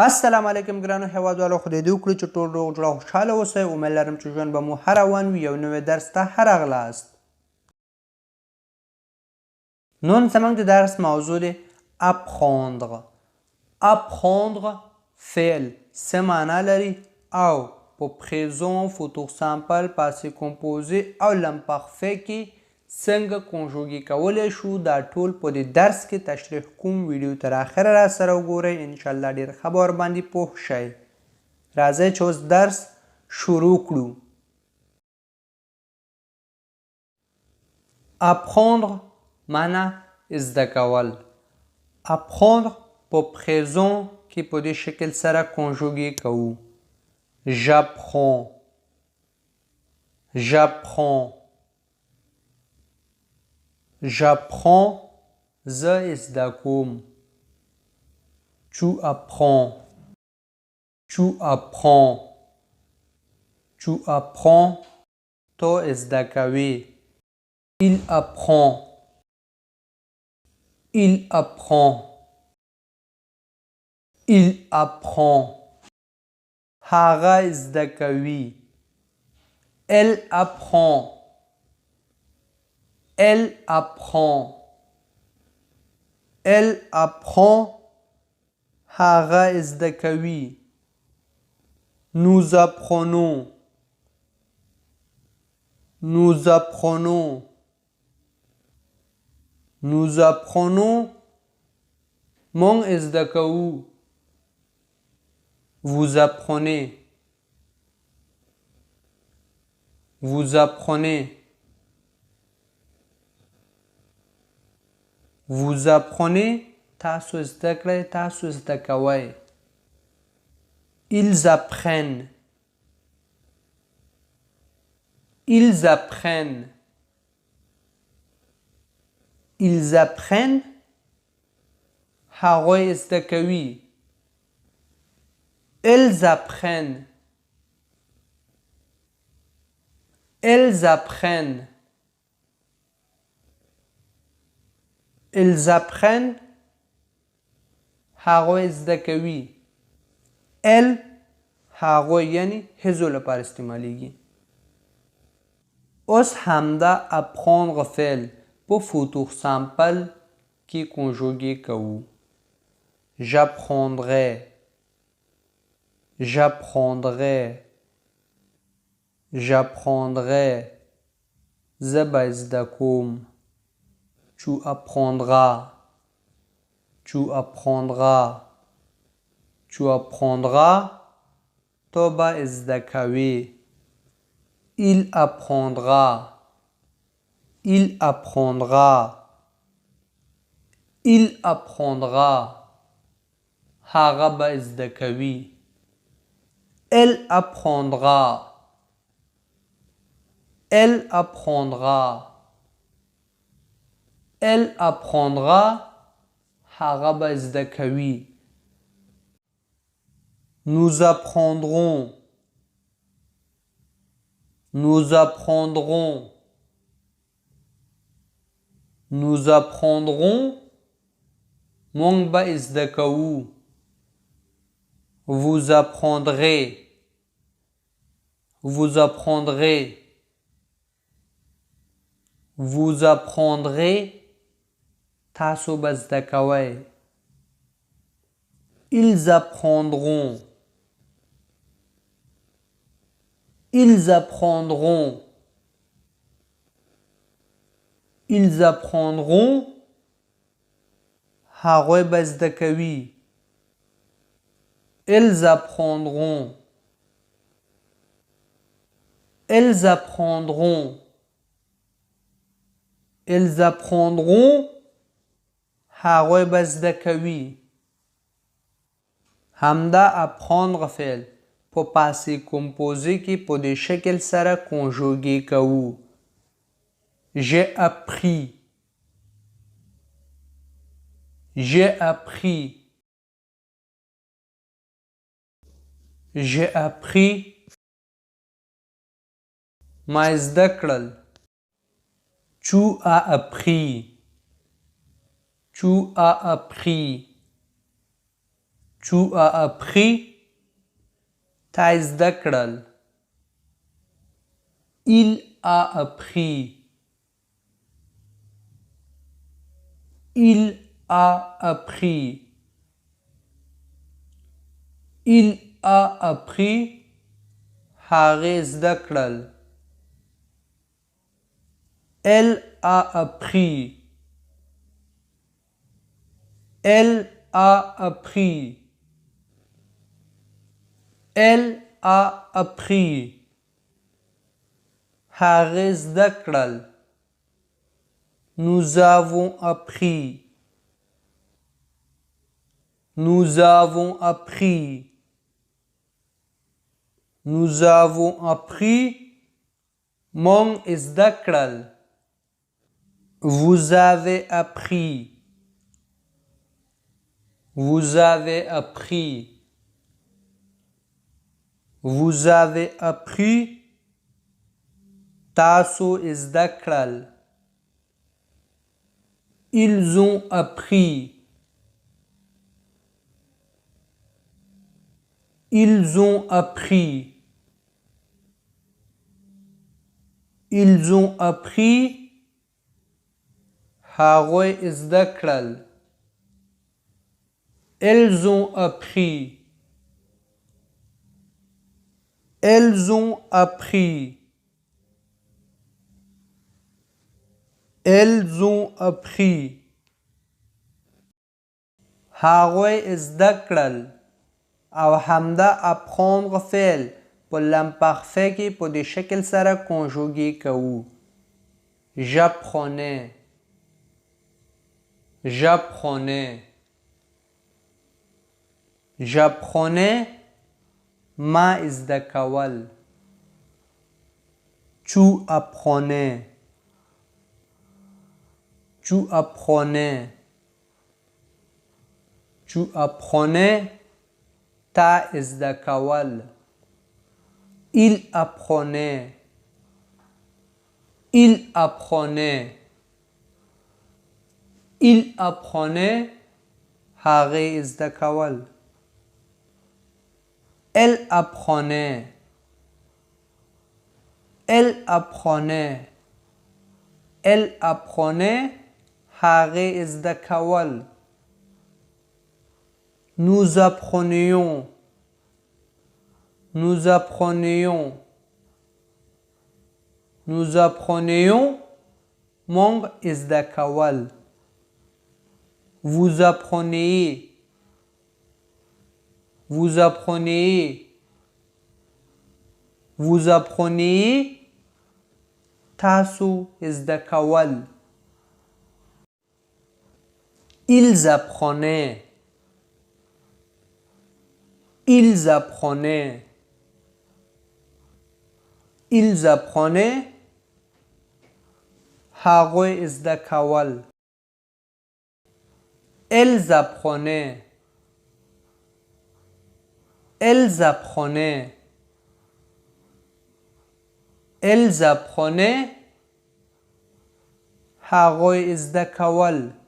السلام علیکم ګرانو هیوادوالو، خدای دې وکړي چې ټول روغ جوړ او خوشحاله اوسئ. امید لرم چې ژوند به مو ښه روان وي. یو نوی درس ته ښه راغلاست. نن زموږ د درس موضوع دی apprendre. apprendre فعل څه معنا لري او په présent، futur simple، passé composé او l'imparfait کې څنګه کنجوګي کولی شو. دا ټول په دې درس کې تشریح کوم. ویډیو تر اخره را سره وګورئ، انشاءالله ډېر ښه به ورباندې پوه شئ. راځئ چې اوس درس شروع کړو. apprendre معنا زده کول. apprendre په présent کې په دې شکل سره کنجوګي کوو. j'apprends، j'apprends، j'apprends، زه زده کوم. tu apprends، tu apprends، tu apprends، تو زده کوي. il apprend، il apprend، il apprend، هغه زده کوي. elle apprend، elle apprend، elle apprend، هغه زده کوي. nous apprenons، nous apprenons، nous apprenons، مونږ زده کوو. vous apprenez، vous apprenez، vous apprenez، تاسو زده کړئ، تاسو زده کوئ. ils apprennent، ils apprennent، ils apprennent، هغوی زده کوي. elles apprennent، elles apprennent، elles apprennent، هغوی زده کوي. elles هغوی یعنی هزو لپاره استعمالیږي. اوس همدا apprendre فعل په futur simple کې کنجوګي کوو. j'apprendrai، j'apprendrai، j'apprendrai، زه به زده کوم. tu apprendras، tu apprendras، tu apprendras، تو به زده کوي. il apprendra، il apprendra، il apprendra، هغه به زده کوي. elle apprendra، elle apprendra، elle apprendra، هغه به زده کوي. nous apprendrons، nous apprendrons، nous apprendrons، مونږ به زده کوو. vous apprendrez، vous apprendrez، vous apprendrez، تاسو به زده کوئ. ils apprendront، ils apprendront، ils apprendront، هغوی به زده کوي. elles apprendront، elles apprendront، elles apprendront، هغوی به زده کوي. همدا apprendre فعل په passé composé کې په دې شکل سره کنجوګي کوو. j'ai appris، j'ai appris، j'ai appris، ما زده کړل. tu as appris، tu as appris، Tu as appris. تا زده کړل. Il a appris. Il a appris. Il a appris. هغې زده کړل. Elle a appris. Elle a appris. Elle a appris. هغې زده کړل. Nous avons appris. Nous avons appris. Nous avons appris. موږ زده کړل. Vous avez appris. Vous avez appris. Vous avez appris. تاسو زده کړل. Ils ont appris. Ils ont appris. Ils ont appris. هغوی زده کړل. Elles ont appris. Elles ont appris. Elles ont appris. هغوی زده کړل. او همدا apprendre فعل په l'imparfait کې په دې شکل سره conjugué کوو. J'apprenais. J'apprenais. J'apprenais. ما زده کول. Tu apprenais. Tu apprenais. Tu apprenais. تا زده کول. Il apprenait. Il apprenait. Il apprenait. هغې زده کول. Elle apprenait. Elle apprenait. Elle apprenait. هغې زده کول. Nous apprenions. Nous apprenions. Nous apprenions. موږ زده کول. Vous appreniez. Vous appreniez. Vous appreniez. تاسو زده کول. Ils apprenaient. Ils apprenaient. Ils apprenaient. هغوی زده کول. Elles apprenaient. Elles apprenaient. Elles apprenaient. هغوی زده کول.